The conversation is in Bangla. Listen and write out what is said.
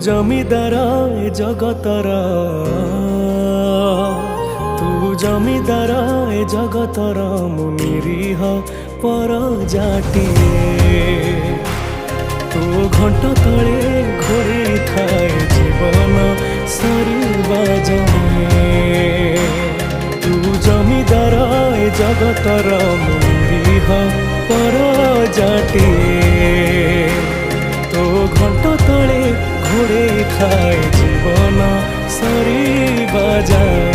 জমিদার এ জগতর, তু জমিদার এ জগতর, মু নিরীহ পরজাটিয়ে। তু ঘণ্ট তଳେ ঘোরে ଥାଏ জীবন সরিবা যাଏ। তু জমিদার এ জগতর, মু নিরীহ পরজাটিয়ে। তো ঘণ্ট তଳେ ঘোরে ଥାଏ জীবন সরিবা যাଏ।